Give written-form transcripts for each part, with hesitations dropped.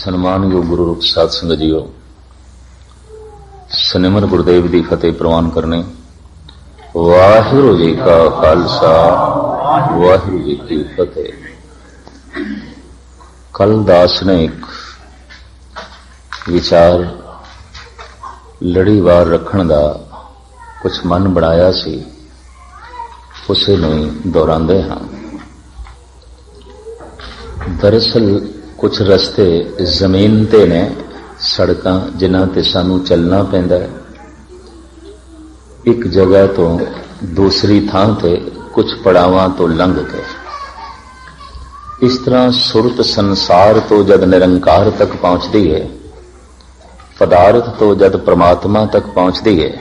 सन्मानयोग गुरु रूप साध संगत जीओ, सनिमर गुरुदेव की फतेह प्रवान करने। वाहिगुरू जी का खालसा, वाहिगुरू जी की फतेह। कल दास ने एक विचार लड़ीवार रखने का कुछ मन बनाया सी, उसे नहीं दोहराते हाँ। दरअसल कुछ रस्ते जमीन ते ने, सड़कां जिन्हां ते सानू चलना पैंदा है, एक जगह तो दूसरी थां ते कुछ पड़ावां तो लंघ के। इस तरह सुरत संसार तो जद निरंकार तक पहुंचती है, पदार्थ तो जद परमात्मा तक पहुंचती है,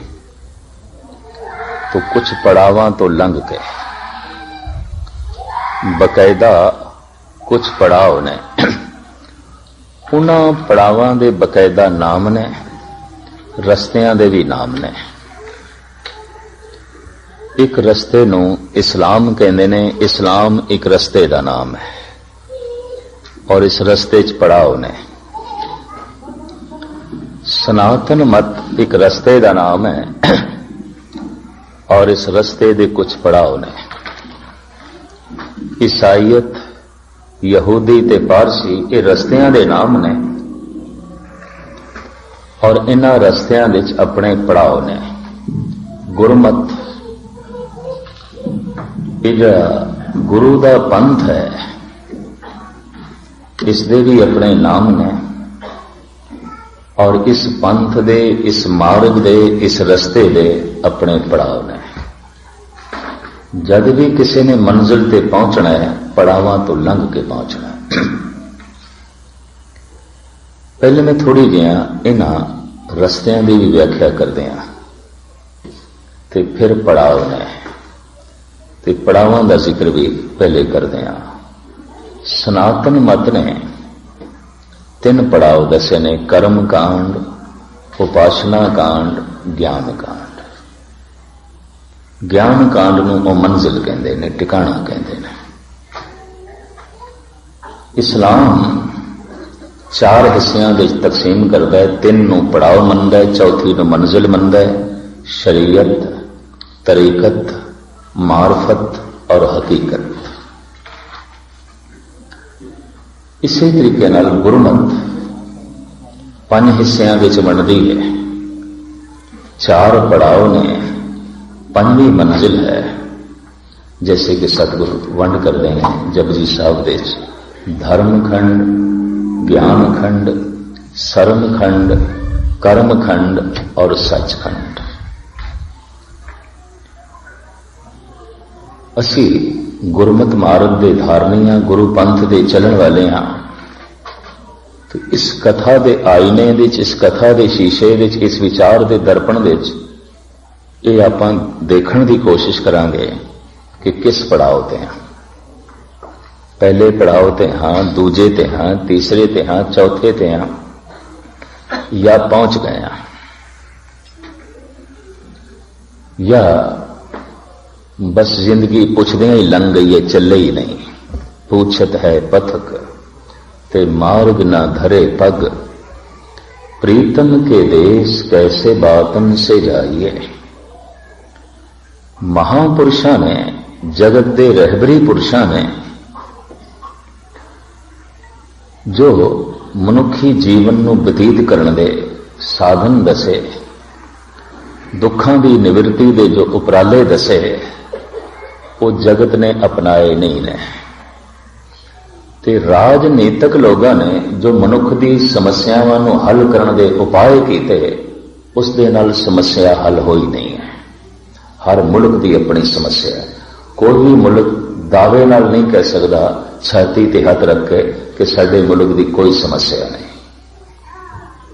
तो कुछ पड़ावां तो लंघ के बकायदा कुछ पड़ाव ने, उन्हां पड़ावां दे बकायदा नाम ने, रस्तियां दे भी नाम ने। एक रस्ते नूं इस्लाम कहंदे ने, इस्लाम एक रस्ते दा नाम है और इस रस्ते च पड़ाव ने। सनातन मत एक रस्ते दा नाम है और इस रस्ते दे कुछ पड़ाव ने। ईसाईयत, यहूदी ते पारसी ये रस्तियां दे नाम ने और इन्हां रस्तियां दे अपने पड़ाव ने। गुरमत ये गुरु दा पंथ है, इसदे भी अपने नाम ने और इस पंथ दे, इस मार्ग दे, इस रस्ते दे अपने पड़ाव ने। जद भी किसी ने मंजिल ते पहुंचना है, पड़ावां तो लंघ के पहुंचना है। पहले मैं थोड़ी जिहा इन्हां रस्तियां की भी व्याख्या कर दिया, ते फिर पड़ाव ने, ते पड़ावां का जिक्र भी पहले कर दिया। सनातन मत ने 3 पड़ाव दसे ने, कर्म कांड, उपासना कांड, ज्ञान कांड। ज्ञान कांड नूं वो मंजिल कहंदे ने, टिकाणा कहंदे ने। इस्लाम 4 हिस्सियां दे तकसीम करता है, 3 नूं पड़ाव मनदा है, चौथी नूं मंजिल मनदा है। शरीयत, तरीकत, मार्फत और हकीकत। इसी तरीके नाल गुरमत 5 हिस्सियां विच बनदी है, 4 पड़ाव ने, 5वीं मंजिल है। जैसे कि सतगुरु वंड करते हैं जपजी साहब दे धर्म खंड, ज्ञान खंड, सरम खंड, कर्म खंड और सच खंड। असी गुरमत मार्ग दे धारनियां, गुरु पंथ दे चलन वाले हाँ। तो इस कथा दे आईने दे, इस कथा दे शीशे दे, इस विचार दे दर्पण दे ये आपां देखण दी कोशिश करांगे कि किस पड़ाव ते हैं। पहले पड़ाव ते हाँ, दूजे ते हाँ, तीसरे ते हाँ, चौथे ते हाँ, या पहुंच गए हैं, या बस जिंदगी पुछदियां ही लंघ गई है, चले ही नहीं। पूछत है पथक ते मार्ग ना धरे पग, प्रीतम के देश कैसे बातन से जाइए। महापुरुषां ने, जगत दे रहबरी पुरुषां ने जो मनुखी जीवन नूं बतीत करन दे साधन दसे, दुखां दी निवृत्ति दे जो उपराले दसे, वो जगत ने अपनाए नहीं ने। ते राजनीतिक लोगों ने जो मनुख दी समस्यावां नूं हल करन दे उपाय कीते, उस दे नाल समस्या हल होई नहीं है। हर मुल्क की अपनी समस्या है। कोई भी मुल्क दावे नाल नहीं कह सकता छाती ते हाथ रख के कि साडे मुल्क की कोई समस्या नहीं।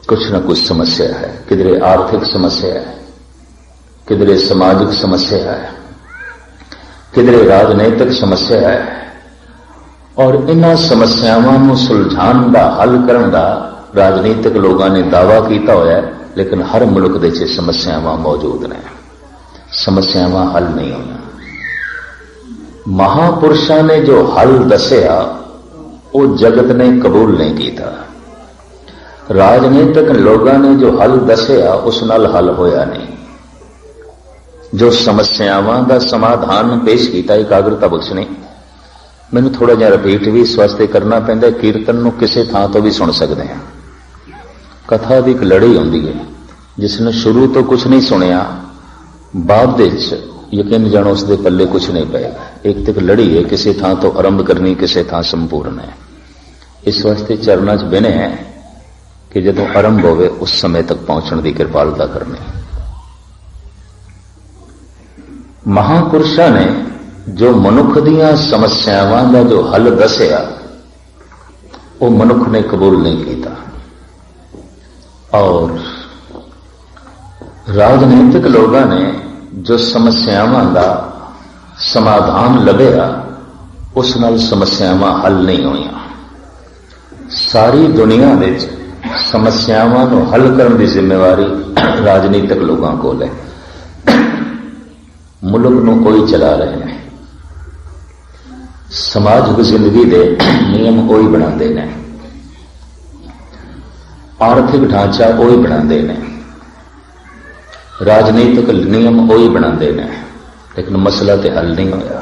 कुछ न कुछ समस्या है, किधरे आर्थिक समस्या है, किधरे सामाजिक समस्या है, किधरे राजनीतिक समस्या है। और इन्हां समस्यावां नूं सुलझाण दा, हल करन दा राजनीतिक लोगों ने दावा किया होया है, लेकिन हर मुल्क दे विच समस्यावां मौजूद ने। समस्यावां हल नहीं होना। महापुरुषों ने जो हल दसिया वो जगत ने कबूल नहीं किया। राजनीतिक लोगों ने जो हल दसिया उस नाल हल होया नहीं। जो समस्यावां का समाधान पेश किया एकाग्रता बख्श ने, मैनू थोड़ा जिहा रिपीट भी इस वास्ते करना पैंदा, कीर्तन नूं किसी थां तो भी सुन सकते हैं। कथा की एक लड़ी आउंदी है, जिसने शुरू तो कुछ नहीं सुनिया, बाद विच यकीन जानो उसके पल्ले कुछ नहीं पेगा। एक तक लड़ी है, किसी थां तो आरंभ करनी, किसी थां संपूर्ण है। इस वास्ते चरणा च बिने है कि जदों आरंभ होवे उस समय तक पहुंचने की कृपालता करनी। महापुरुषों ने जो मनुख दीयां समस्यावां का जो हल दसिया, वो मनुख ने कबूल नहीं किया। और राजनीतिक लोगों ने जो समस्यावां का समाधान लभ्या, उस नाल समस्यावां हल नहीं होईयां। सारी दुनिया में समस्यावां नूं हल करने की जिम्मेवारी राजनीतिक लोगों को है। मुल्क नूं कोई चला रहे हैं, समाजिक जिंदगी के नियम कोई बनाते हैं, आर्थिक ढांचा कोई बनाते हैं, राजनीतिक नियम कोई बनाते हैं, लेकिन मसला तो हल नहीं होया।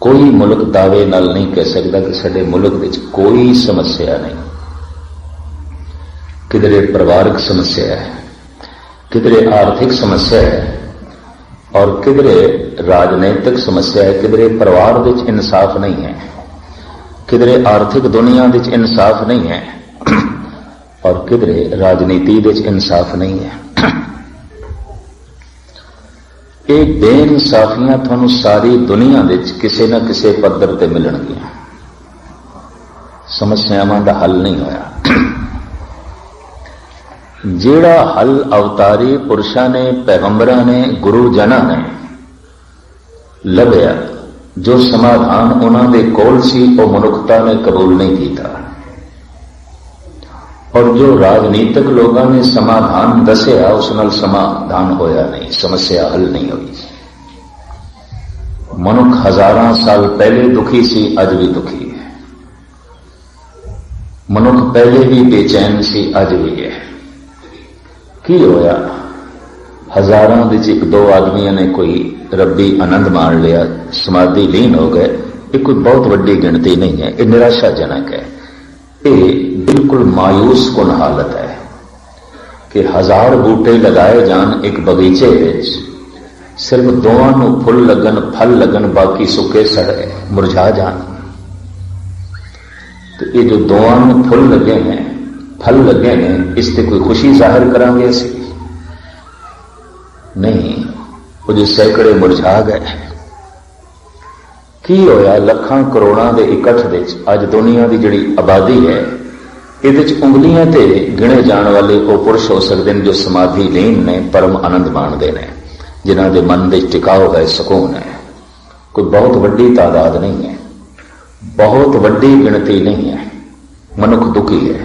कोई मुल्क दावे नाल नहीं कह सकता कि साडे मुल्क विच कोई समस्या नहीं। किधरे परिवारक समस्या है, किधरे आर्थिक समस्या है, और किधरे राजनीतिक समस्या है। किधरे परिवार विच इंसाफ नहीं है, किधरे आर्थिक दुनिया विच इंसाफ नहीं है, और किधरे राजनीति विच इंसाफ नहीं है। ये बेइंसाफियां तुहानूं सारी दुनिया विच किसी न किसी पद्धर ते मिलणगियां। समस्यावां दा हल नहीं होया। जेड़ा हल अवतारी पुरुषां ने, पैगंबरां ने, गुरु जना ने लभ्या, जो समाधान उन्हां दे कोल सी, वो मनुखता ने कबूल नहीं किया। और जो राजनीतिक लोगों ने समाधान दसिया, उस नाल समाधान होया नहीं, समस्या हल नहीं हुई। मनुख हजारां साल पहले दुखी सी, अज भी दुखी है। मनुख पहले भी बेचैन सी, अज भी है। की होया? हजारां विच एक दो आदमियों ने कोई रब्बी आनंद मान लिया, समाधि लीन हो गए। ये कोई बहुत वड्डी गिनती नहीं है, ये निराशाजनक है। ये बिल्कुल मायूस कुन हालत है कि 1000 बूटे लगाए जान एक बगीचे विच, सिर्फ दोवां नूं फुल लगन, फल लगन, बाकी सुके सड़े मुरझा जान। तो ये जो दोवां नूं फुल लगे हैं, फल लगे हैं, इस ते कोई खुशी जाहिर करांगे असीं? नहीं, वो जो सैकड़े मुरझा गए। की होया? लखां करोड़ां दे इकट्ठ विच अज दुनिया की जिहड़ी आबादी है, इहदे च उंगलियां ते गिणे जाण वाले वो पुरुष हो सकते हैं जो समाधि लीन ने, परम आनंद माणदे ने, जिन्हां दे मन दे टिकाव है, सुकून है। कोई बहुत वड्डी तादाद नहीं है, बहुत वड्डी गिणती नहीं है। मनुख दुखी है,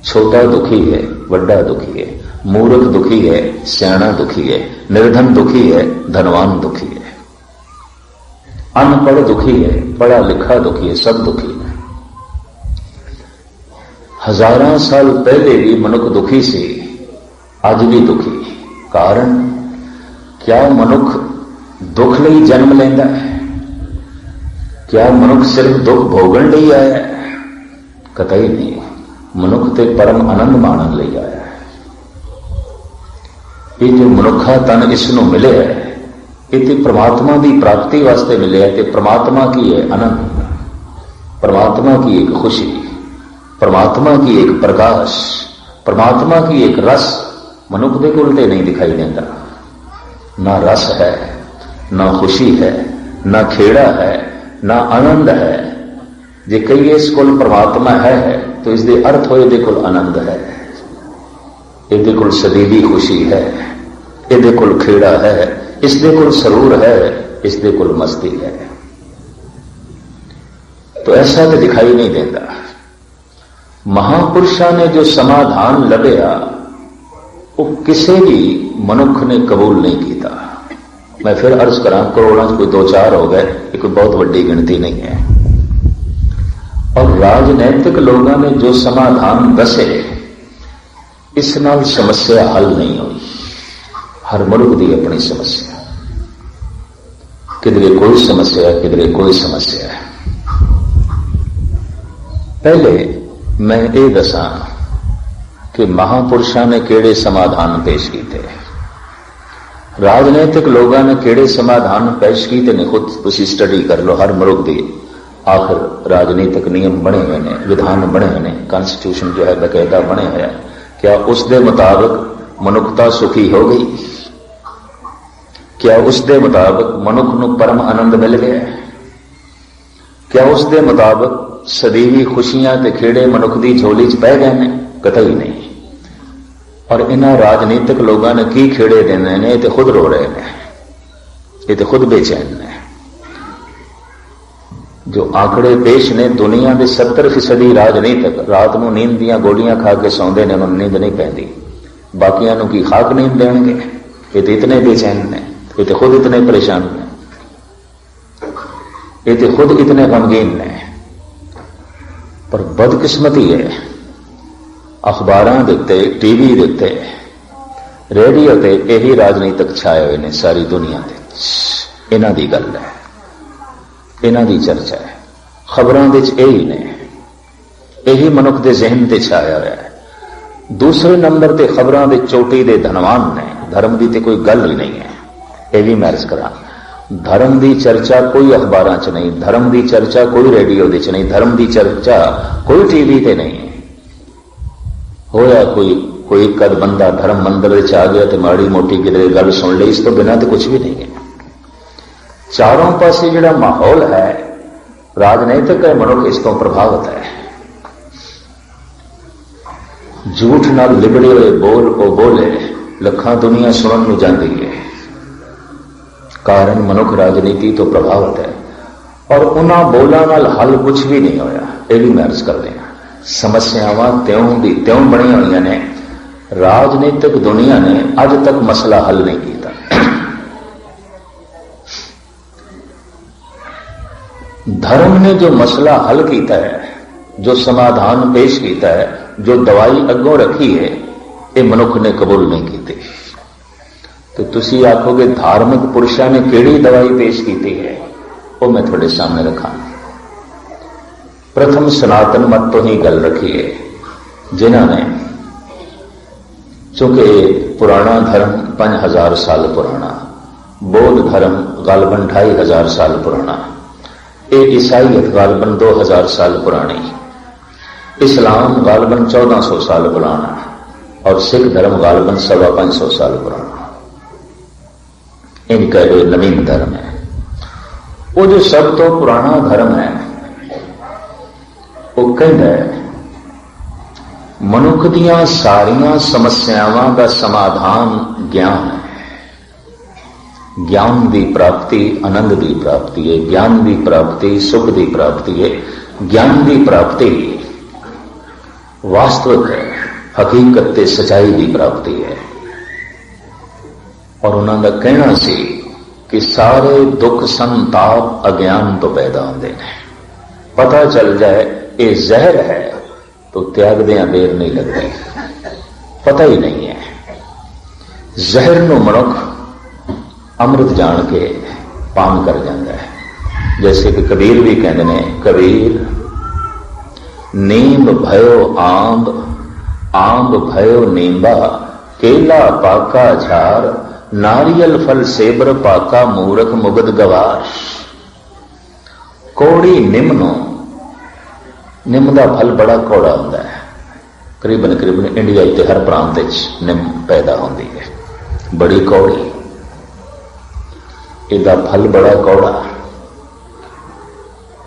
छोटा दुखी है, वड्डा दुखी है, मूर्ख दुखी है, सियाणा दुखी है, निर्धन दुखी है, धनवान दुखी है, अनपढ़ दुखी है, पढ़ा लिखा दुखी है, सब दुखी है। हजारां साल पहले भी मनुख दुखी सी, अज भी दुखी। कारण क्या मनुख दुख लई जन्म लेंदा है? क्या मनुख सिर्फ दुख भोगण लई आया है? कतई नहीं। मनुख ते परम आनंद माणन लई आया है। ये जो मनुखा तन इसनों मिले है, ये परमात्मा की प्राप्ति वास्ते मिले है। कि परमात्मा की है आनंद, परमात्मा की एक खुशी, परमात्मा की एक प्रकाश, परमात्मा की एक रस मनुख के कोल ते नहीं दिखाई देता। ना रस है, ना खुशी है, ना खेड़ा है, ना आनंद है। जे कहिए इस कोल परमात्मा है तो इसके अर्थ हो ये कोल आनंद है, ये कोल सदीवी खुशी है, ये कोल खेड़ा है, इसके कोल सरूर है, इसके कोल मस्ती है। तो ऐसा तो दिखाई नहीं देता। महापुरुषों ने जो समाधान लभ्या, वो किसी भी मनुख ने कबूल नहीं किया। मैं फिर अर्ज करा, करोड़ों कोई 2-4 हो गए, ये कोई बहुत वड्डी गिनती नहीं है। और राजनैतिक लोगों ने जो समाधान दसे इस नाल समस्या हल नहीं हुई। हर मुल्क की अपनी समस्या, किधरे कोई समस्या किधरे कोई समस्या है। पहले मैं ये दसा कि महापुरुषों ने किहड़े समाधान पेश किए, राजनैतिक लोगों ने किहड़े समाधान पेश किए ने खुद तुसी स्टडी कर लो। हर मुल्क की आखिर राजनीतिक नियम बने हुए हैं, विधान बने हुए हैं, कॉन्स्टिट्यूशन जो है बकायदा बने हुए हैं। क्या उसके मुताबिक मनुखता सुखी हो गई? क्या उसके मुताबिक मनुख को परम आनंद मिल गया? क्या उसके मुताबिक सदीवी खुशियां ते खेड़े मनुख की झोली च पै गए हैं? कतई नहीं। और इन्हां राजनीतिक लोगों ने की खेड़े देने ने, ये खुद रो रहे हैं, ये तो खुद बेचैन ने। जो आंकड़े पेश ने, दुनिया के 70% राजनीतिक रात को नींद दियां गोलियां खा के सौंदे ने, उन्होंने नींद नहीं पैंदी। बाकियां नूं की खाक नींद देंगे? ये तो इतने बेचैन ने, ये तो खुद इतने परेशान ने, ये तो खुद इतने गमगीन ने। पर बदकिस्मती है, अखबारां दे उत्ते, टीवी दे उत्ते, रेडियो ते यही राजनीतिक छाए हुए ने सारी दुनिया दे। इन्हां दी गल है, इन्हां दी चर्चा है, खबरां दे यही ने, यही मनुख के जहन ते छाया हुआ है। दूसरे नंबर ते खबरां दे चोटी दे धनवान ने, धर्म की तो कोई गल ही नहीं है। यह भी मैं अर्ज करा, धर्म की चर्चा कोई अखबारां च नहीं, धर्म की चर्चा कोई रेडियो दे च नहीं, धर्म की चर्चा कोई टीवी ते नहीं है। होया कोई कद बंदा धर्म मंदिर आ गया तो माड़ी मोटी किधरे गल सुन ली, इस तो बिना तो कुछ भी नहीं है। चारों पासे जिहड़ा माहौल है राजनीतिक है, मनुख इस तो प्रभावित है। झूठ नाल लिबड़े हुए बोल ओ बोले लखां दुनिया सुनन नूं जांदी है। कारण मनुख राजनीति तो प्रभावित है और उन्हां बोलां नाल हल कुछ भी नहीं होया। यह भी मैं अर्ज कर दें, समस्यावां त्यों दी त्यों बनी हुई ने। राजनीतिक दुनिया ने अज तक मसला हल नहीं किया। धर्म ने जो मसला हल किया है, जो समाधान पेश किया है, जो दवाई अगों रखी है, ये मनुख ने कबूल नहीं की। तो तुसी आखोगे धार्मिक पुरुषों ने केड़ी दवाई पेश की है, वो मैं थोड़े सामने रखा। प्रथम सनातन मत तो ही गल रखी है, जिन्होंने, चूंकि पुराना धर्म 5000 साल पुराना, बौद्ध धर्म गालबन 2500 साल पुराना, ये ईसाईयत गालबन 2000 साल पुरानी, इस्लाम गालबन 1400 साल पुराना और सिख धर्म गालबन 550 साल पुराना। इनका जो नवीन धर्म है, वो जो सब तो पुराना धर्म है, वो कहता है मनुख दियां सारियां समस्यावां का समाधान ज्ञान है। ज्ञान की प्राप्ति आनंद की प्राप्ति है, ज्ञान की प्राप्ति सुख की प्राप्ति है, ज्ञान की प्राप्ति वास्तविक है, हकीकत ते सच्चाई की प्राप्ति है। और उन्होंने कहना सी कि सारे दुख संताप अज्ञान तो पैदा होते हैं। पता चल जाए ये जहर है तो त्यागदियां देर नहीं लगती, पता ही नहीं है। जहर नूं मनुख अमृत जान के पान कर जाता है। जैसे कि कबीर भी कहते हैं, कबीर नींब भयो आंब, आंब भयो नींबा, केला पाका झार, नारियल फल सेबर पाका, मूरख मुगद गवार। कौड़ी निम्न, निम का फल बड़ा कौड़ा होता है। करीबन इंडिया के हर प्रांत निम पैदा होती है, बड़ी कौड़ी, इसका फल बड़ा कौड़ा।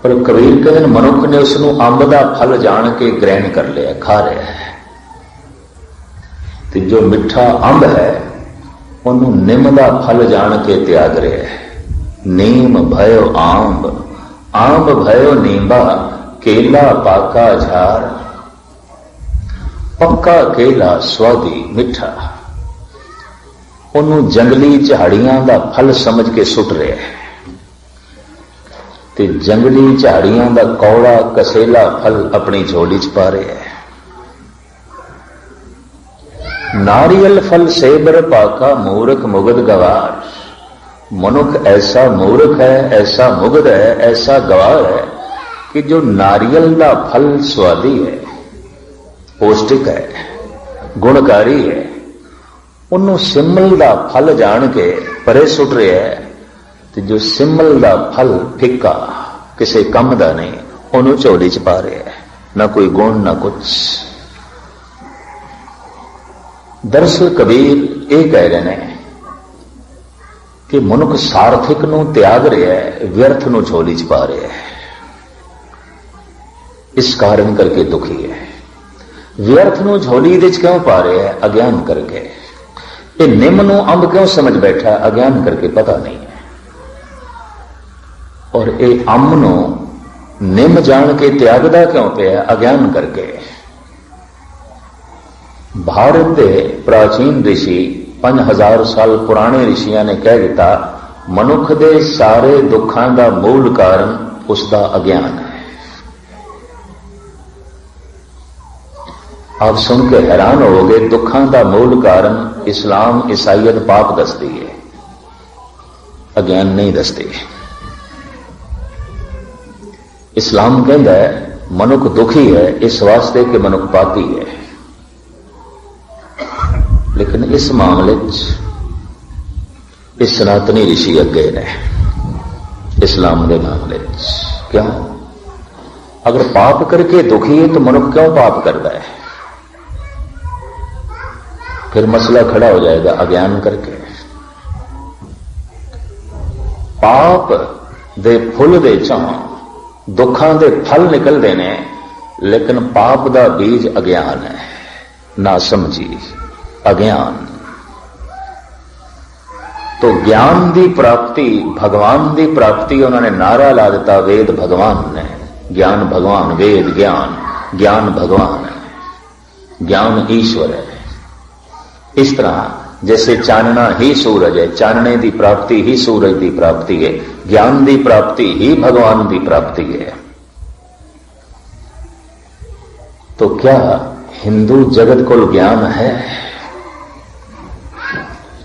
पर कबीर कहते मनुख ने उसनों अंब का फल जान के ग्रहण कर लिया, खा रहा है। तो जो मिठा अंब है उन्होंने निम का फल जान के त्याग रहा है। नीम भयो आंब, आंब भयो नींबा, केला पाका झार। पक्का केला स्वादी मिठा, उन्होंने जंगली झाड़ियां का फल समझ के सुट रहा है। ते जंगली झाड़ियां दा कौड़ा कसेला फल अपनी झोली च पा रहा है। नारियल फल सेबर पाका मूर्ख मुगद गवार। मनुख ऐसा मूर्ख है, ऐसा मुगद है, ऐसा गवार है कि जो नारियल का फल स्वादी है, पौष्टिक है, गुणकारी है, उन्होंने सिमल का फल जान के परे सुट रहा है। तो जो सिमल का फल फिक्का किसी कम का नहीं, उन्होंने झोली च पा रहा है, ना कोई गुण ना कुछ। दरअसल कबीर ये कह रहे हैं कि मनुख सार्थिक नूं त्याग रहा है, व्यर्थ नूं झोली च पा रहा है। इस कारण करके दुखी है। व्यर्थ नूं झोली दे च क्यों पा रहा है? अज्ञान करके। ये निम नूं अंब क्यों समझ बैठा? अज्ञान करके, पता नहीं है। और ये अंब नूं निम जान के त्यागदा क्यों पिया? अज्ञान करके। भारत के प्राचीन ऋषि 5000 साल पुराने ऋषियों ने कह दिता, मनुख के सारे दुखों का मूल कारण उसका अज्ञान है। आप सुन के हैरान होगे, दुखों का मूल कारण इस्लाम ईसाईयत पाप दसती है, अज्ञान नहीं दसती। इस्लाम कहता है मनुख दुखी है इस वास्ते कि मनुख पापी है। लेकिन इस मामले इस सनातनी ऋषि अगे ने इस्लाम के मामले क्यों? अगर पाप करके दुखी है तो मनुख क्यों पाप करता है? फिर मसला खड़ा हो जाएगा अज्ञान करके। पाप दे फुल दे चों दुखां दे फल निकलते ने, लेकिन पाप दा बीज अज्ञान है, ना समझी, अज्ञान। तो ज्ञान की प्राप्ति, भगवान की प्राप्ति, उन्होंने नारा ला दिता वेद भगवान ने। ज्ञान भगवान, वेद ज्ञान, ज्ञान भगवान है, ज्ञान ईश्वर है। इस तरह जैसे चानना ही सूरज है, चानने की प्राप्ति ही सूरज की प्राप्ति है, ज्ञान की प्राप्ति ही भगवान की प्राप्ति है। तो क्या हिंदू जगत को ज्ञान है?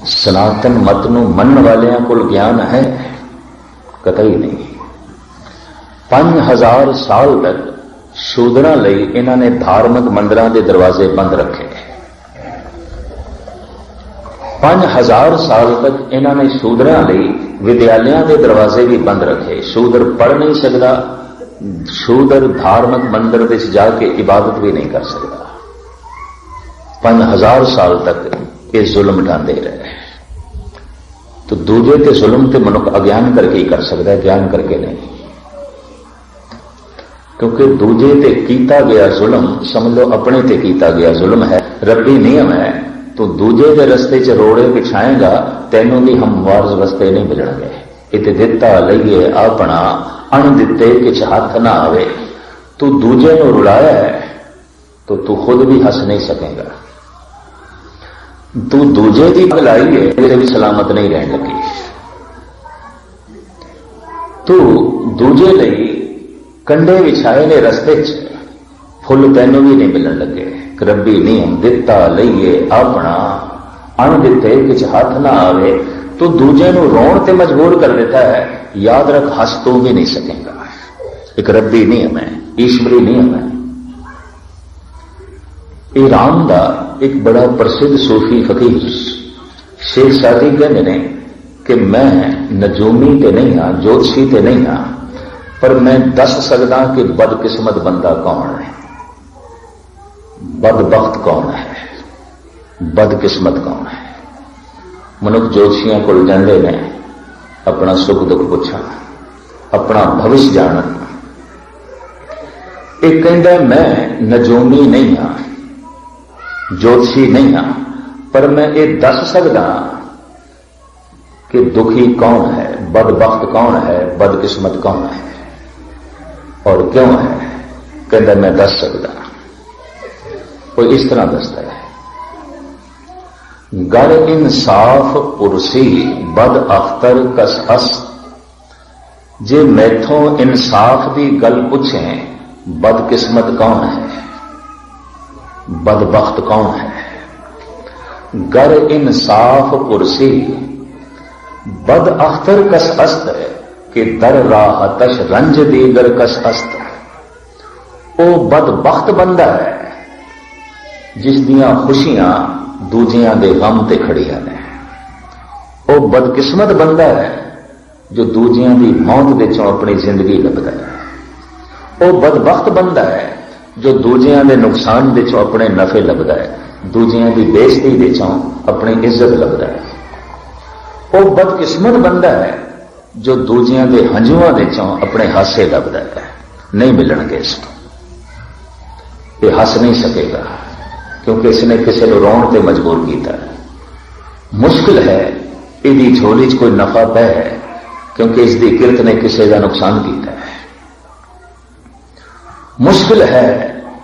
सनातन मत नूं मनण वालियां को ज्ञान है? कतई नहीं। 5000 साल तक शूदरां लई इन्हां ने धार्मिक मंदिरां दे दरवाजे बंद रखे। 5000 साल तक इन्हां ने शूदरां लई विद्यालयां दे दरवाजे भी बंद रखे। शूदर पढ़ नहीं सकता, शूदर धार्मिक मंदिर विच जाके इबादत भी नहीं कर सकता। 5000 साल तक ये जुल्म ढांदे रहे। तो दूजे ते जुल्म ते मनुख अज्ञान करके ही कर सकता है, ज्ञान करके नहीं। क्योंकि दूजे ते कीता गया जुल्म समझ लो अपने ते कीता गया जुल्म है, रब्बी नियम है। तो दूजे के रस्ते च रोड़े बिछाएगा, तेनों भी हमवार रस्ते नहीं मिलणगे। इते दिता लईए अपना, अण दिते किछ हाथ ना आवे। तू दूजे नूं रुलाया है तो तू खुद भी हंस नहीं सकेगा। तू दूजे की भलाई है, तेरे भी सलामत नहीं रहने लगी। तू दूजे लई कंडे विछाए ने रस्ते च, फुल तेनों भी नहीं मिलन लगे। रब्बी नियम दिता लईए अपना, अण दिते किछ हाथ ना आवे। तो दूजे नूं रोण ते मजबूर कर देता है। याद रख, हंस तो भी नहीं सकेगा। एक रब्बी नियम है, ईश्वरी नियम है। ईरान का एक बड़ा प्रसिद्ध सूफी फकीर शेख सादी कहते हैं कि मैं नजूमी ते नहीं हाँ, ज्योतिषी ते नहीं हाँ, पर मैं दस सकदा कि बदकिस्मत बंदा कौन है, बदबख्त कौन है, बदकिस्मत कौन है। मनुख ज्योतिषियों को जाते ने अपना सुख दुख पूछा, अपना भविष्य जानन। एक कहता मैं नजूमी नहीं हाँ, ज्योतिषी नहीं हाँ, पर मैं ये दस सकदा कि दुखी कौन है, बदबख्त कौन है, बदकिस्मत कौन है और क्यों है। कहता मैं दस सकदा। कोई इस तरह दसता है, गर इंसाफ पुरसी बद अख्तर कस अस, जे मैथों इंसाफ की गल पूछें, बदकिस्मत कौन है, बदबख्त कौन है। गर इंसाफ कुर्सी बद अख्तर कस अस्त कि दर राहतश रंज दीगर कस अस्त। वो बदबख्त बंदा है जिस दियां खुशियां दूजियां दे गम ते खड़ियां ने। वो बदकिस्मत बंदा है जो दूजियां दी मौत दे चों अपनी जिंदगी लभदा है। वो बदबख्त बंदा है जो दूजियां दे नुकसान दे चों अपने नफे लभदा है, दूजियां दी बेइज्जती दे चों अपनी इज्जत लभदा है। वो बदकिस्मत बंदा है जो दूजियां दे हंजुआं दे चों अपने हासे लभदा है। नहीं मिलणगे इसको, ये हस नहीं सकेगा क्योंकि इसने किसी को रोण ते मजबूर किया है। मुश्किल है इसकी झोली च कोई नफा पै है क्योंकि इसकी किरत ने किसी का नुकसान किया है। मुश्किल है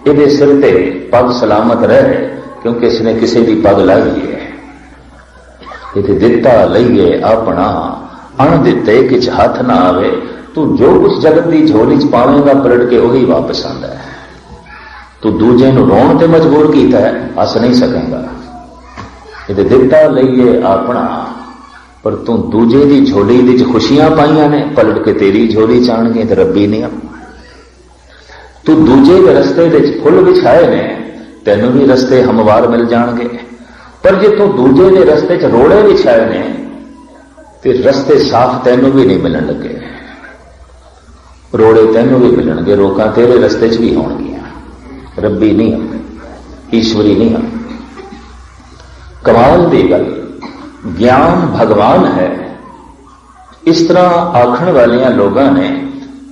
ये सिर ते पग सलामत रहे क्योंकि इसने किसी की पग लाई है। ये दिता लईए अपना अण दिते किच हाथ ना आवे। तू जो कुछ जगत की झोली च पावेगा पलट के वही वापस आंदा है। तू दूजे नूं रोण ते मजबूर किया है, हस नहीं सकेगा। ये दिता लईए अपना, पर तू दूजे की झोली दी खुशियां पाइयां ने, पलट के तेरी झोली च आणगे ते रब्बी नहीं। तू दूजे के रस्ते दे फुल बिछाए ने, तेनों भी रस्ते हमवार मिल जाणगे। पर जे तू दूजे के रस्ते च रोड़े बिछाए ने ते रस्ते साफ तेनों भी नहीं मिलन लगे। रोड़े तेनों भी मिलणगे, रोकां तेरे रस्ते च भी होणगियां। रब्बी नहीं हम, ईश्वरी नहीं हम। कमाल दी गल, ज्ञान भगवान है। इस तरह आखण वालियां लोगों ने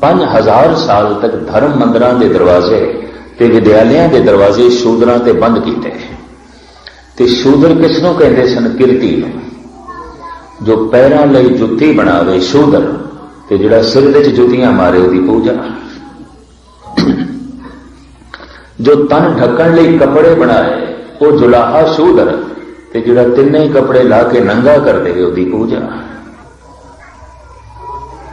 5000 साल तक धर्म मंदिरां दे दरवाजे ते विद्यालयां दे दरवाजे शूदरां ते बंद कीते। ते शूदर किसनों कहते सन? किरती नूं। जो पैरां लई जुत्ती बनावे शूदर, ते जिहड़ा सिर विच जुत्तियां मारे उहदी पूजा। जो तन ढकण लई कपड़े बनाए वो जुलाहा शूदर, ते जिहड़ा तिन्ने कपड़े ला के नंगा कर देवे उहदी पूजा।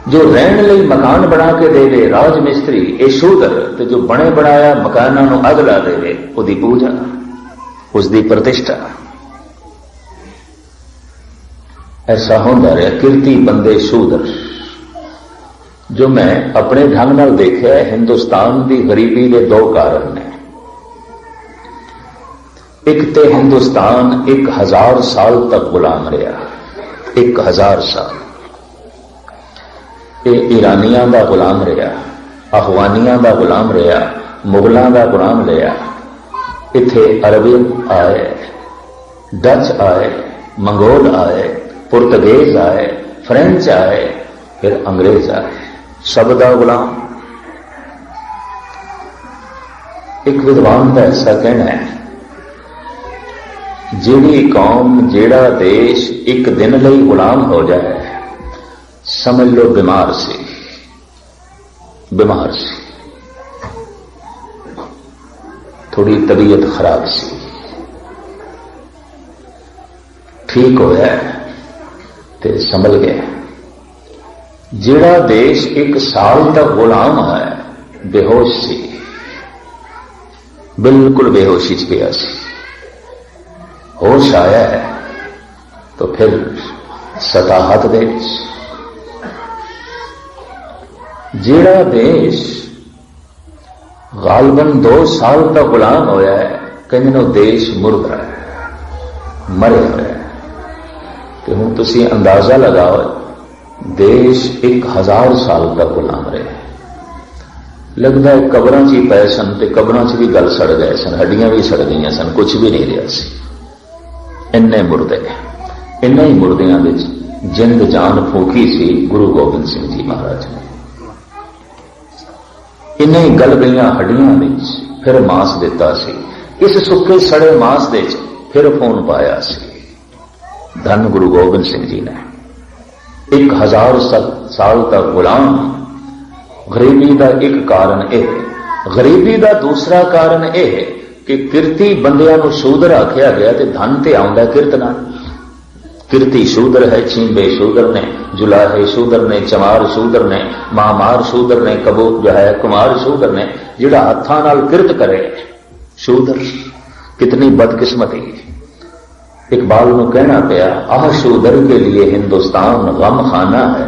जो रहन लई मकान बना के देवे राज मिस्त्री ये शूदर, ते जो बने बनाया मकानां नूं अग ला देवे उहदी पूजा, उसकी प्रतिष्ठा। ऐसा होंदा रहा। किरती बंदे शूदर। जो मैं अपने ढंग नाल देखिया, हिंदुस्तान की गरीबी के 2 कारण ने। एक तो हिंदुस्तान 1000 साल तक गुलाम रहा। 1000 साल ये ईरानियां का गुलाम रहा, अफगानियां का गुलाम रहा, मुगलों का गुलाम रहा। इत्थे अरबी आए, डच आए, मंगोल आए, पुर्तगेज आए, फ्रेंच आए, फिर अंग्रेज आए, सब दा गुलाम। एक विद्वान का ऐसा कहना है, जिहड़ी कौम जिहड़ा देश एक दिन लई गुलाम हो जाए, समझ लो बीमार सी, बीमार सी, थोड़ी तबीयत खराब सी। ठीक होया ते संभल गया। जिहड़ा देश 1 साल तक गुलाम है, बेहोश सी, बिल्कुल बेहोशी च गया सी। होश आया है तो फिर सताहत दे। जिहड़ा देश गालबन 2 साल तक गुलाम होया है, कहते नो देश मुर्दा है, मरे हुए है। कि हुण तुसीं अंदाजा लगाओ, देश 1000 साल तक गुलाम रहे। लगता है कबरां च ही पए सन, ते कबरां च भी गल सड़ गए सन, हड्डियां भी सड़ गई सन, कुछ भी नहीं रहा सी। इन्ने मुर्दे, इन्ने ही मुर्दियां विच जिंद जान फूकी सी गुरु गोबिंद सिंह जी महाराज ने। इन्ने ही गल गई हड्डियां विच फिर मांस दिता सी। इस सुके सड़े मांस दे फिर खून पाया सी। धन गुरु गोबिंद सिंह जी ने। 1000 साल तक गुलाम। गरीबी का एक कारण यह, गरीबी का दूसरा कारण यह कि किरती बंदियां नूं शूदर आख्या गया, तो धन ते आउंदा किरत नाल। कीर्ति शूदर है, छींबे शूदर ने, जुलाहे शूदर ने, चमार शूदर ने, महामार शूदर ने, कबूत जो है कुमार शूदर ने, जिहड़ा हत्थां नाल किरत करे शूदर। कितनी बदकिस्मती। इकबाल नूं कहना पिया, आह शूदर के लिए हिंदुस्तान गम खाना है,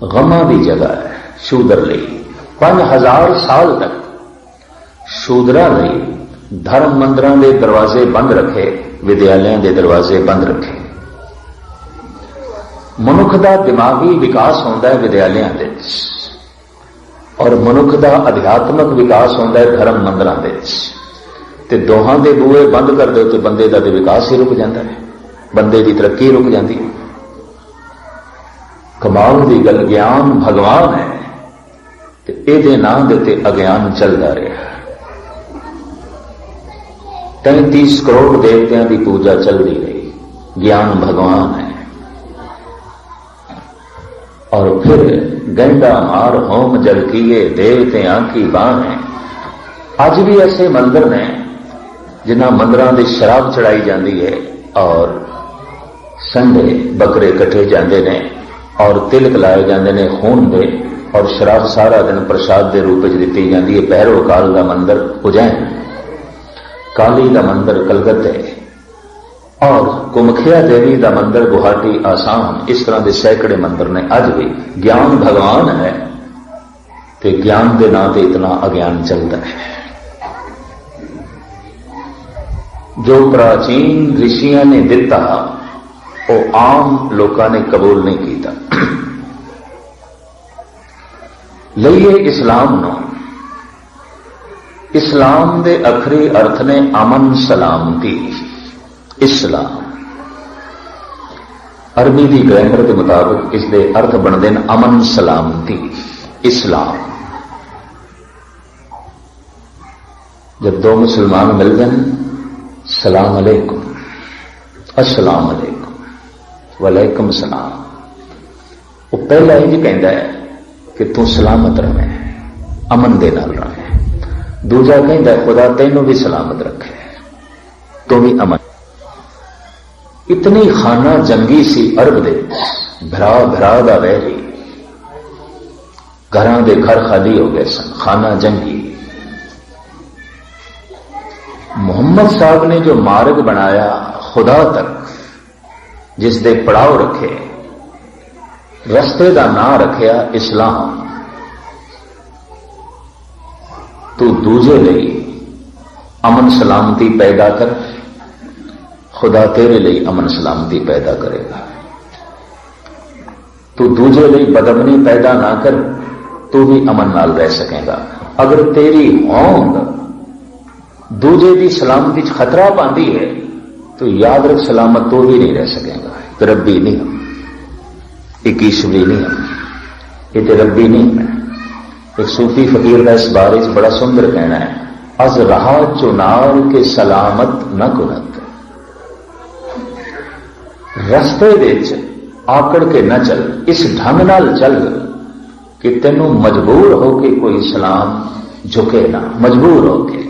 गमां दी जगह है शूदर लई। 5000 साल तक शूदरां लई धर्म मंदिरां दे दरवाजे बंद रखे, विद्यालयां दे दरवाजे बंद रखे। मनुख दा दिमागी विकास होंदा है विद्यालयां दे विच, और मनुख दा अध्यात्मक विकास होंदा है धर्म मंदिरां दे विच। ते दोहां दे बूहे बंद कर दो तो बंदे दा विकास ही रुक जाता है, बंदे की तरक्की रुक जाती है। कमाल की गल, ज्ञान भगवान है ते इहदे नाम दे उत्ते अज्ञान चलता रहा। 33 करोड़ देवतियां की पूजा चलती रही, ज्ञान भगवान है। और फिर गंडा मार होम जल किए देवतियां की बाहें। अज भी ऐसे मंदिर ने जिन्हां मंदिरां दे शराब चढ़ाई जाती है, और संडे बकरे कटे जाते हैं, और तिलक लाए जाते हैं खून दे, और शराब सारा दिन प्रसाद के रूप में दी जाती है। भैरव काल का मंदिर उज्जैन, काली का मंदिर कलकत्ते, और कुमखिया देवी का मंदिर गुवाहाटी आसाम। इस तरह के सैकड़े मंदिर ने। अज भी ज्ञान भगवान है तो ज्ञान के नाम से इतना अज्ञान चलता है। जो प्राचीन ऋषियों ने दिता वो आम लोगों ने कबूल नहीं किया। लईए इस्लाम नो, इस्लाम दे अखरी अर्थ ने अमन सलामती। इस्लाम अरबी की ग्रामर के मुताबिक इसके अर्थ बनते हैं अमन सलामती। इस्लाम जब दो मुसलमान मिल जाए, सलाम अलैकुम, अस्सलाम अलैकुम, वलैकुम सलाम, वो पहला ही कहता है कि तू सलामत रहे, अमन दे नाल रहे। दूजा कहता है खुदा तेनों भी सलामत रखे, तू भी अमन। इतनी खाना जंगी सी अरब दे, भरा भरा दा वैरी, घरां दे घर खाली हो गए सन, खाना जंगी। मोहम्मद साहब ने जो मार्ग बनाया खुदा तक, जिस दे पड़ाव रखे, रस्ते का नां रखिया इस्लाम। तू दूजे लिए अमन सलामती पैदा कर, खुदा तेरे लिए अमन सलामती पैदा करेगा। तू दूजे लिए बदअमनी पैदा ना कर, तू भी अमन नाल रह सकेगा। अगर तेरी होंद दूजे की सलामती खतरा पाती है तो याद रख सलामत तो भी नहीं रह सकेगा। तो रब्बी नहीं हम, एक ईश्वरी नहीं हम, ये तो रब्बी नहीं है। एक सूफी फकीर का इस बारे में बड़ा सुंदर कहना है, अज रहा चुनार के सलामत न कुनत। रस्ते विच आकड़ के न चल, इस ढंग नाल चल कि तेनों मजबूर होके कोई सलाम झुके ना, मजबूर होके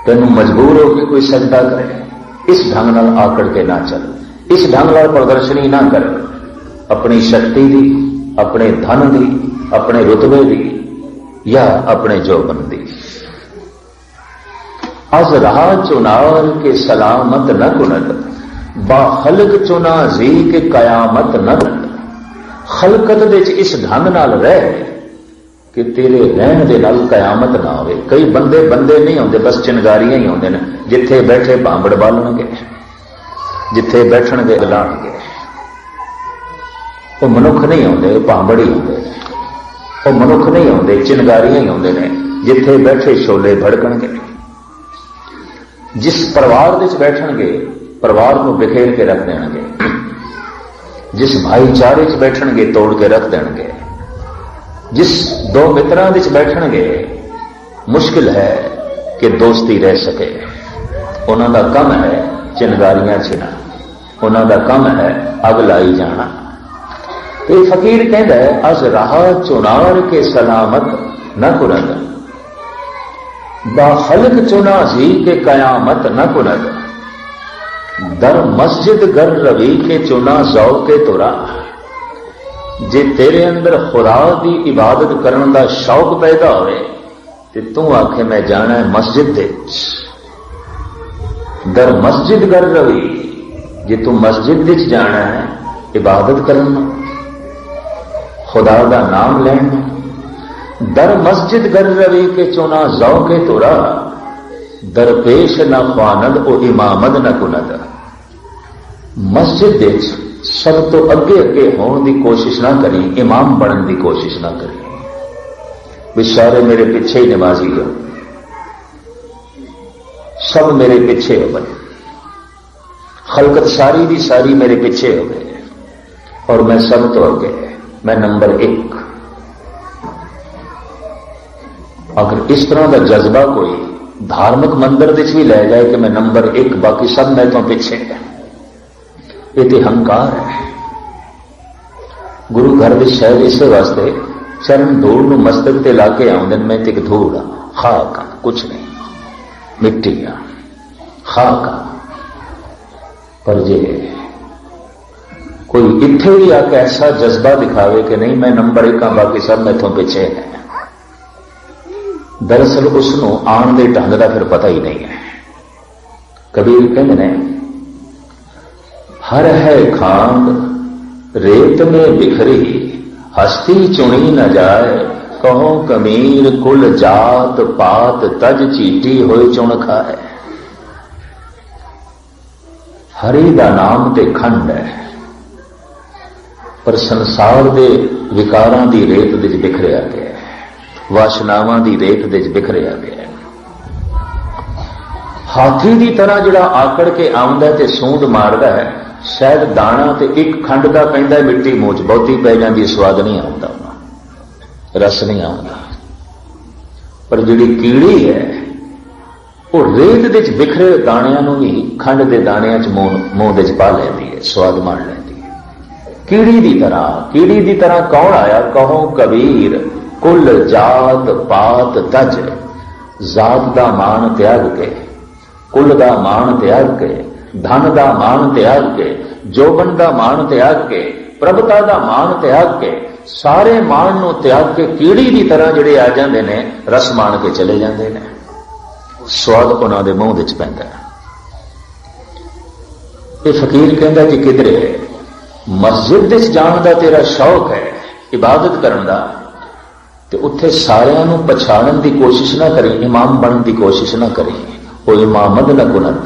तेनों मजबूर होके कोई सजदा करे। इस ढंग नाल आकड़ के ना चल, इस ढंग नाल प्रदर्शनी ना कर अपनी शक्ति दी, अपने धन दी, अपने रुतबे दी, या अपने जोबन दी। अज रहा चुनार के सलामत न कुनत, बाखलक चुना जी के कयामत न। खलकत दे इस ढंग नाल रह कि तेरे रहन दे नाल कयामत ना होवे। कई बंदे बंदे नहीं होंदे, बस चिनगारियां ही होंदे ने। जिथे बैठे भांबड़ बालणगे, जिथे बैठणगे लाणगे। वो मनुख नहीं होंदे, भांबड़ ही होंदे। वो मनुख नहीं होंदे, चिनगारियां ही होंदे ने। जिथे बैठे शोले भड़कणगे। जिस परिवार विच बैठणगे, परिवार को बिखेर के रख देंगे। जिस भाईचारे च बैठणगे, तोड़ के रख देंगे। जिस दो मित्रां विच बैठणगे, मुश्किल है कि दोस्ती रह सके। उन्हां दा कम है चिनगारियां छिना, उन्हां दा कम है अग लाई जाना। तो फकीर कहता है, अज रहा चुनार के सलामत न कुनत, बाखलक चुना जी के कयामत न कुनत। दर मस्जिद गर रवि के चुना जौ के तुरा। जे तेरे अंदर खुदा की इबादत करने का शौक पैदा होए ते तू आखे मैं जाना है मस्जिद दे। दर मस्जिद गर रवि, जे तू मस्जिद विच जाना है इबादत करना, खुदा का नाम लेना। दर मस्जिद गर रवि के चुना जौ के तुरा। दरपेश न ख्वानद ओ इमामद न कुनद। मस्जिद विच सब तो अगे अगे होने की कोशिश ना करी, इमाम बनने की कोशिश ना करी। भी सारे मेरे पीछे ही नमाजी हो, सब मेरे पीछे हो गए, खलकत सारी दी सारी मेरे पीछे हो गए और मैं सब तो अगे, मैं नंबर 1। अगर इस तरह का जज्बा कोई धार्मिक मंदिर विच भी ले जाए कि मैं नंबर 1, बाकी सब मैं तो पीछे है, ये तो हंकार है। गुरु घर की शायद इस वास्ते चरण धूल नूं मस्तक ते लाके आउंदे ने। मैं तो एक धूल खाक कुछ नहीं, मिट्टी खाक। पर जे कोई इत्थे भी आके ऐसा जज्बा दिखावे कि नहीं मैं नंबर 1 हाँ, बाकी सब मैथों पीछे है, दरअसल उसनों आन दे ढंग का फिर पता ही नहीं है। कबीर कहते ने हर है खांड रेत में बिखरी, हस्ती चुनी न जाए, कहो कमीर कुल जात पात तज चीटी होए चुन खाए। हरि दा नाम ते खंड है, पर संसार दे विकारां दी रेत विच बिखरिया गया है, वासनावां दी रेत विच बिखरिया गया है। हाथी की तरह जिहड़ा आकड़ के आउंदा ते सूंद मारदा है, शायद दाना ते एक खंड का पैंदा मिट्टी मूंह च बहुती पै जाती, स्वाद नहीं आता, रस नहीं आता। पर जिहड़ी कीड़ी है वो रेत विच बिखरे दाणियां नूं भी खंड के दाणियां च मूंह दे च पा लैंदी है, स्वाद माण लैंदी है। कीड़ी दी तरह कौन आया, कहो कबीर कुल जात पात तज। जात दा मान त्याग के, कुल दा मान त्याग के, धन दा मान त्याग के, जोबन दा मान त्याग के, प्रभुता दा मान त्याग के, सारे मान नूं त्याग के कीड़ी की तरह जिहड़े आ जांदे ने, रस मान के चले जांदे ने, स्वाद उन्हां दे मूंह विच पैंदा है। ये फकीर कहंदा कि किधरे मस्जिद विच जाण दा तेरा शौक है, इबादत करन दा, ते उत्थे सारियां नूं पछाणन दी कोशिश ना करी, इमाम बनन दी कोशिश ना करी। वो इमामद न कुनत,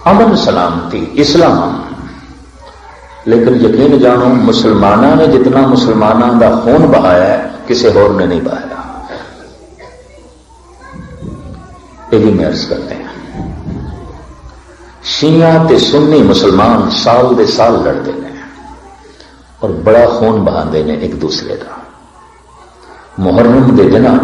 अमन सलामती इस्लाम। लेकिन यकीन जानो मुसलमाना ने जितना मुसलमाना का खून बहाया है, किसी होर ने नहीं बहाया। ये भी मैं अर्ज करते हैं, शिया ते सुन्नी मुसलमान साल दे साल लड़ते हैं और बड़ा खून बहाते हैं एक दूसरे का। मुहर्रम के दिनों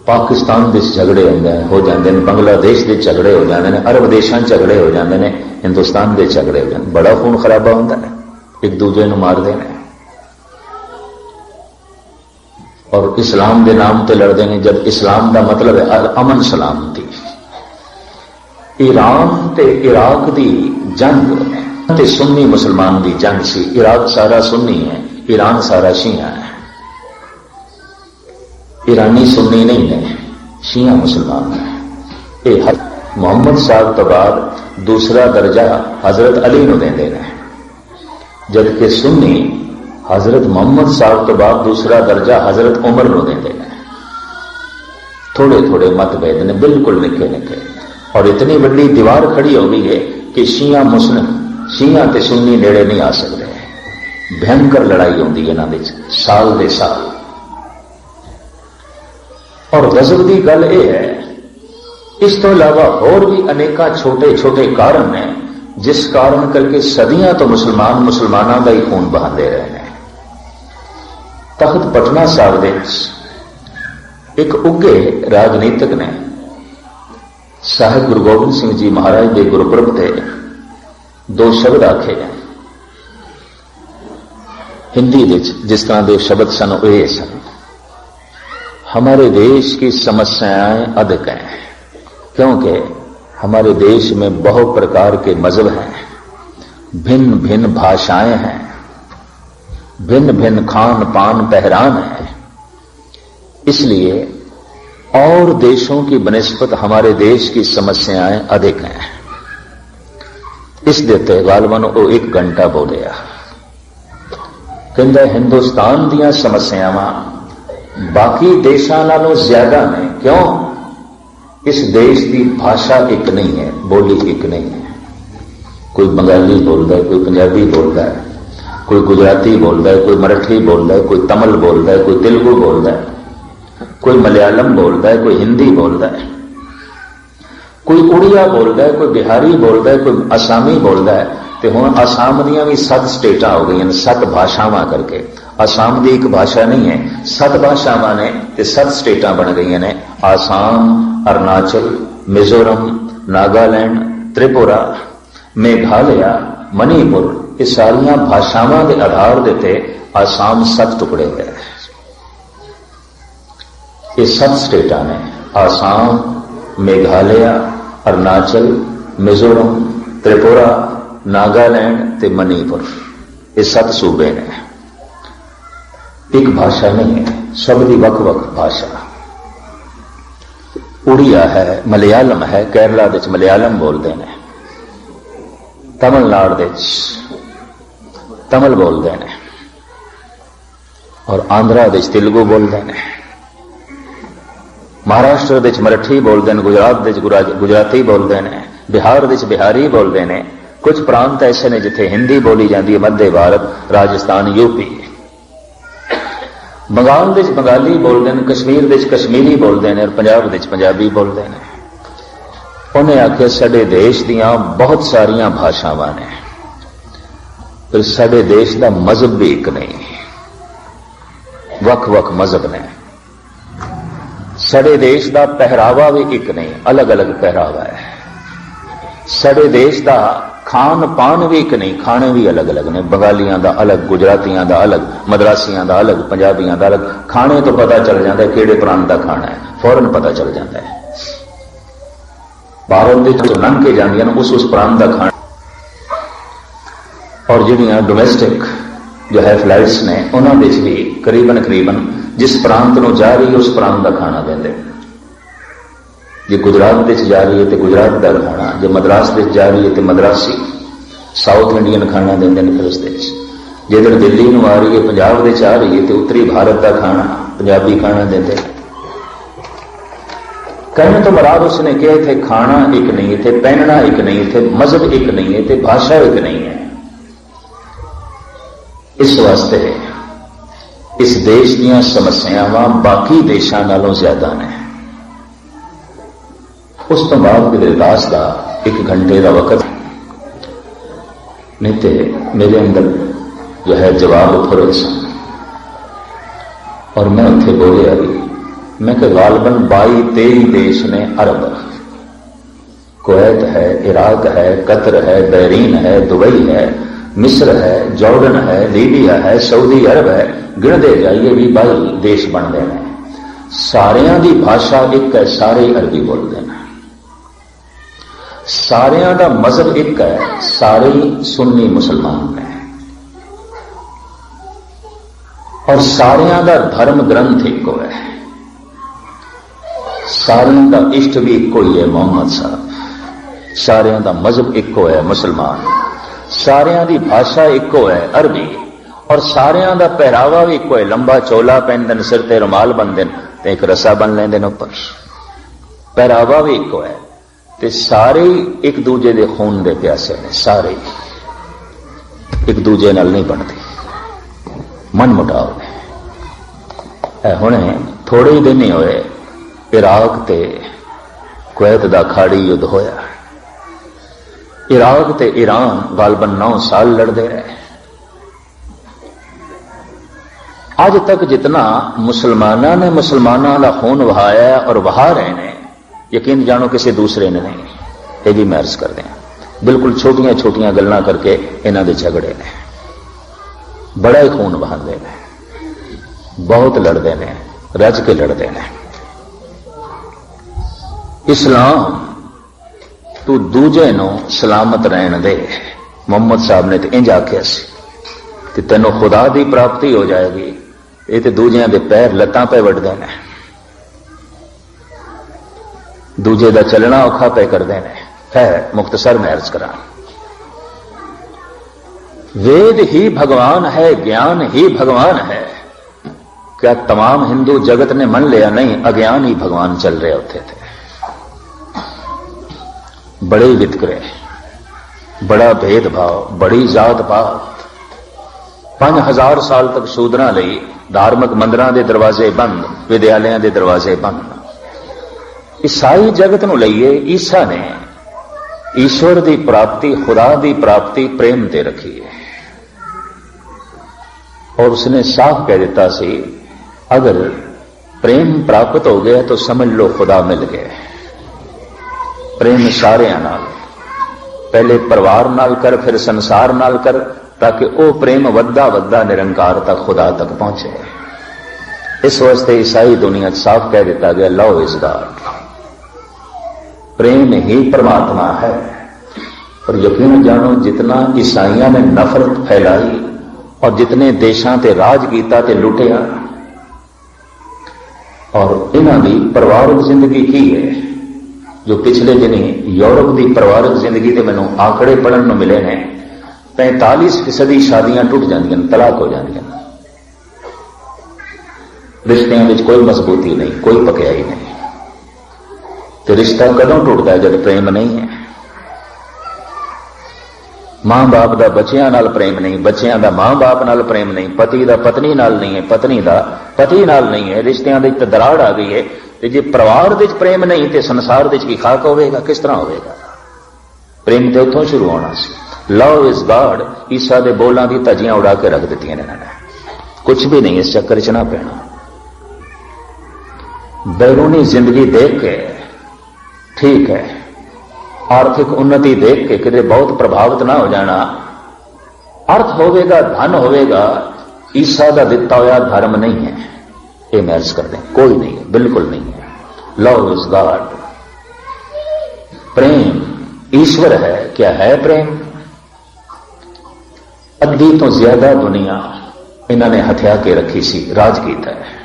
पाकिस्तान के झगड़े हो जाते हैं, बांग्लादेश के झगड़े हो जाते हैं, अरब देशों झगड़े हो जाते हैं, हिंदुस्तान के झगड़े हो जाते, बड़ा खून खराबा होता है, एक दूजे को मारते हैं और इस्लाम के नाम पर लड़ते हैं, जब इस्लाम का मतलब है अमन सलामती। ईरान ते इराक की जंग ते सुन्नी मुसलमान की जंग सी। इराक सारा सुन्नी है, ईरान सारा शिया है। ईरानी सुन्नी नहीं है, शिया मुसलमान है। ये मोहम्मद साहब तो बाद दूसरा दर्जा हजरत अली नूं देंदे ने, जबकि सुन्नी हजरत मोहम्मद साहब तो बाद दूसरा दर्जा हजरत उमर नूं देंदे ने। थोड़े थोड़े मतभेद ने, बिल्कुल निके निके, और इतनी बड़ी दीवार खड़ी हो गई है कि शिया मुस्लिम, शिया ते सुन्नी नेड़े नहीं आ सकते। भयंकर लड़ाई होती है इन्हां विच साल दे साल। और गजब की गल यह है, इस तो इलावा और भी अनेका छोटे छोटे कारण हैं जिस कारण करके सदियां तो मुसलमान मुसलमानों का ही खून बहाते रहे हैं। तख्त पटना साहब दे एक उगे राजनीतिक ने साहिब गुरु गोबिंद सिंह जी महाराज के गुरपुरब से दो शब्द आखे हैं हिंदी जिस तरह के शब्द सन वे सन, हमारे देश की समस्याएं अधिक हैं क्योंकि हमारे देश में बहुत प्रकार के मजहब हैं, भिन्न भिन्न भाषाएं हैं, भिन्न भिन्न खान पान पहरान है। इसलिए और देशों की बनिस्बत हमारे देश की समस्याएं अधिक हैं। इस देते गालबन वो 1 घंटा बोलिया, कहता हिंदुस्तान दियां समस्यावां बाकी देशों नालों ज्यादा ने। क्यों? इस देश की भाषा एक नहीं है, बोली एक नहीं है। कोई बंगाली बोलता है, कोई पंजाबी बोलता है, कोई गुजराती बोलता है, कोई मराठी बोलता है, कोई तमिल बोलता है, कोई तेलुगु बोलता है, कोई मलयालम बोलता है, कोई हिंदी बोलता है, कोई उड़िया बोलता है, कोई बिहारी बोलता है, कोई असामी बोलता है। तो हुण आसाम दियां भी 7 स्टेटां हो गई, 7 भाषावां करके। आसाम की एक भाषा नहीं है, 7 भाषावां ने ते 7 स्टेटां बन गई ने। आसाम, अरुणाचल, मिजोरम, नागालैंड, त्रिपुरा, मेघालय, मणिपुर, ये सारियां भाषावां के आधार देते आसाम 7 टुकड़े हुए। ये 7 स्टेटां ने आसाम, मेघालय, अरुणाचल, मिजोरम, त्रिपुरा, नागालैंड ते मणिपुर, ये 7 सूबे ने। एक भाषा नहीं है, सब दी वख-वख भाषा। उड़िया है, मलयालम है, केरला दे मलयालम बोलते हैं, तमिलनाडु दे तमिल बोलते हैं, और आंध्रा दे तेलुगु बोलते हैं, महाराष्ट्र दे मराठी बोलते हैं, गुजरात दे गुजराती बोलते हैं, बिहार दे बिहारी बोलते हैं। कुछ प्रांत ऐसे ने जिथे हिंदी बोली जाती है, मध्य भारत, राजस्थान, यूपी। बंगाल दे बंगाली बोलते हैं, कश्मीर दे कश्मीरी बोलते हैं, और पंजाब दे पंजाबी बोलते हैं। उन्हें आख्या साडे देश दियां बहुत सारियां भाषावां ने, पर साडे देश का मजहब भी एक नहीं, वख-वख मजहब ने। साडे देश का पहरावा भी एक नहीं, अलग अलग पहरावा है। साडे देश का खान पान भी एक नहीं, खाने भी अलग अलग ने। बंगालियां का अलग, गुजरातियां का अलग, मद्रासियां का अलग, पंजाबियां का अलग। खाने तो पता चल जाता है किहड़े प्रांत का खाना है, फौरन पता चल जाता है। भारत के लंघ के जांदियां उस प्रांत का खाना। और जिहड़ियां डोमेस्टिक जो है फ्लाइट्स ने, उन्होंने भी करीबन जिस प्रांत में जा रही है उस प्रांत का खाना देंगे। जे गुजरात जा रही है तो गुजरात का खाना, जो मद्रास जा रही है तो मद्रासी साउथ इंडियन खाना देंगे फिर उस जे इधर दिल्ली में आ रही है, पंजाब आ रही है तो उत्तरी भारत का खाना, पंजाबी खाना देंगे। कहने तो मराद उसने कहा थे खाना एक नहीं थे, पहनना एक नहीं थे, मजहब एक नहीं है थे, भाषा एक नहीं है। इस वास्ते इस देश दीयां समस्यावां बाकी देशों नालों ज्यादा ने। उस तो बाद मेरे दास का 1 घंटे का वक्त नहीं तो मेरे अंदर जो है जवाब फुरे सन। और मैं उत्थे बोले अभी मैं कि गालबन 22-23 देश ने, अरब, कुवैत है, इराक है, कतर है, बहरीन है, दुबई है, मिस्र है, जॉर्डन है, लीबिया है, सऊदी अरब है, गिणदे जाइए भी 22 देश बनते हैं। सारियां दी भाषा एक है, सारे अरबी बोलते हैं। सारियां दा मजहब एक है, सारे सुन्नी मुसलमान हैं। और सारियां दा धर्म ग्रंथ एक है, सारियां दा इष्ट भी एक ही है, मोहम्मद साहब। सारियां दा मजहब एक है, मुसलमान। सारियां दी भाषा एक है, अरबी। और सारियां दा पहरावा भी एक है, लंबा चोला पहनते, सिर ते रुमाल बंदे, एक रसा बन लेंदे ऊपर। पहरावा भी एक है, ते सारे एक दूजे दे खून दे प्यासे ने। सारे एक दूजे नाल नहीं बनते, मन मुटाव ने। हुणे थोड़े ही दिन ही होए इराक ते कुवैत दा खाड़ी युद्ध होया। इराक ते ईरान गालबन 9 साल लड़ते रहे। आज तक जितना मुसलमाना ने मुसलमाना का खून वहाया और वहा रहे ने, यकीन जानो किसी दूसरे ने नहीं। ये भी मैं अर्ज कर दें, बिल्कुल छोटियां छोटियां गल्लां करके इन्हां दे झगड़े ने, बड़ा ही खून बहाते हैं, बहुत लड़ते हैं, रज के लड़ते हैं। इस्लाम तू दूजे नूं सलामत रहन दे। मुहम्मद साहब ने तो इंज आख्या सी कि तेनों खुदा की प्राप्ति हो जाएगी, ये तो दूजियां दे पैर लत्तां पे वड्डदे ने, दूजे दा चलना औखा पे करदे ने। है मुख्तसर में अर्ज करा, वेद ही भगवान है, ज्ञान ही भगवान है। क्या तमाम हिंदू जगत ने मन लिया? नहीं, अज्ञान ही भगवान चल रहे होते थे। बड़े वितकरे, बड़ा भेदभाव, बड़ी जात पात। 5000 साल तक शूदरां लई धार्मिक मंदिरां दे दरवाजे बंद, विद्यालयां दे दरवाजे बंद। ईसाई जगत नूं लईए, ईसा ने ईश्वर की प्राप्ति, खुदा की प्राप्ति प्रेम ते रखी है। और उसने साफ कह दिता सी, अगर प्रेम प्राप्त हो गया तो समझ लो खुदा मिल गया। प्रेम सारियां नाल, पहले परिवार नाल कर, फिर संसार नाल कर, ताकि वह प्रेम वद्दा वद्दा निरंकार तक, खुदा तक पहुंचे। इस वास्ते ईसाई दुनिया साफ कह दिता गया, लव इज गॉड, प्रेम ही परमात्मा है। और यकीन जानो, जितना ईसाइयों ने नफरत फैलाई और जितने देशों ते राज किया ते लुटिया, और इन्हां दी परिवारक जिंदगी की है, जो पिछले दिनी यूरोप की परिवारक जिंदगी ते मैनूं आंकड़े पढ़न नूं मिले ने, 45% शादियां टुट जांदियां, तलाक हो जांदियां। रिश्तियां विच कोई मजबूती नहीं, कोई पक्याई नहीं। तो रिश्ता कदों टुटता है? जब प्रेम नहीं है। मां बाप का बच्चियां नाल प्रेम नहीं, बच्चियां का मां बाप नाल प्रेम नहीं, पति का पत्नी नाल नहीं है, पत्नी का पति नाल नहीं है। रिश्तियां दे विच दराड़ आ गई है। ते जे परिवार दे विच प्रेम नहीं तो संसार दे विच की खाक होवेगा? किस तरह होवेगा? प्रेम तो उतों शुरू होना सी। लव इज गॉड, ईसा दे बोलां दी तजियां उड़ा के रख दित्तियां ने इन्होंने। कुछ भी नहीं, इस चक्कर च ना पैना। बैरूनी जिंदगी देख के ठीक है, आर्थिक उन्नति देख के किधरे बहुत प्रभावित ना हो जाना। अर्थ होवेगा, धन होवेगा, ईसा का दिता हुआ धर्म नहीं है। ये मैच कर दें, कोई नहीं है, बिल्कुल नहीं है। लव इज गॉड, प्रेम ईश्वर है। क्या है प्रेम? अद्धी तो ज्यादा दुनिया इन्होंने हथिया के रखी सी, राज कीता है।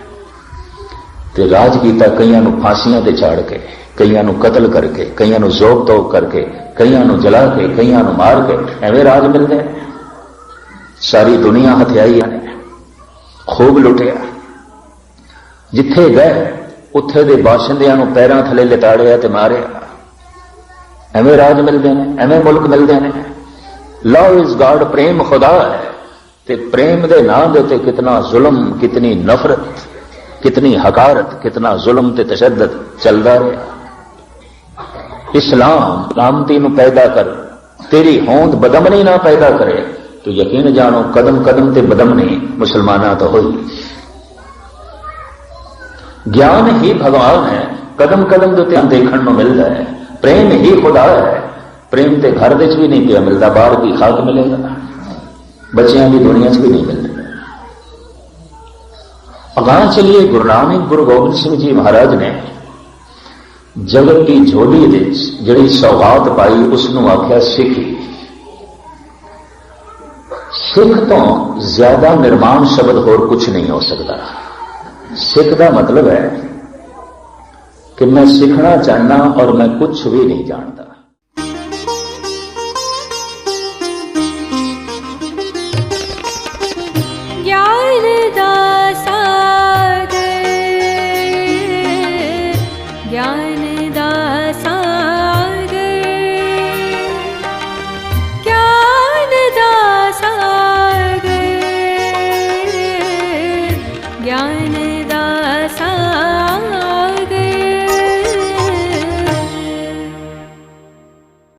ते राज कीता कईयां नूं फांसियां ते चाड़ के, कईयां नूं कतल करके, कईयां नूं जोक तोक करके, कईयां नूं जला के, कईयां नूं मार के, एवें राज मिलदे ने। सारी दुनिया हथियाई ने, खूब लुटिया। जिथे गए उत्थे दे बाशिंदियां नूं पैरां थले लिताड़िया ते मारिया। एवें राज मिलदे ने, एवें मुल्क मिलदे ने। लव इज गॉड, प्रेम खुदा है। ते प्रेम दे नाम दे ते कितना जुल्म, कितनी नफरत, कितनी हकारत, कितना जुल्म ते तशद्दुद चलदा रहा। इस्लाम सलामती नूं पैदा कर, तेरी होंद बदमनी ना पैदा करे, तो यकीन जानो कदम कदम ते बदमनी मुसलमाना तो होई। ज्ञान ही भगवान है, कदम कदम तो त्यान देखण नूं मिलदा है। प्रेम ही खुदा है। प्रेम ते घर विच भी नहीं पिया मिलदा, बाहर की खाक मिलेगा, बच्चियां की दुनिया च भी नहीं मिलदा। अगां चलिए, गुरु नानक गुरु गोबिंद सिंह जी महाराज ने जगत की झोली विच जिहड़ी सौगात पाई, उसनूं आख्या सिखी। सिख तो ज्यादा निर्माण शब्द होर कुछ नहीं हो सकता। सिख का मतलब है कि मैं सीखना चाहना और मैं कुछ भी नहीं जानता। ज्ञान दासा ज्ञान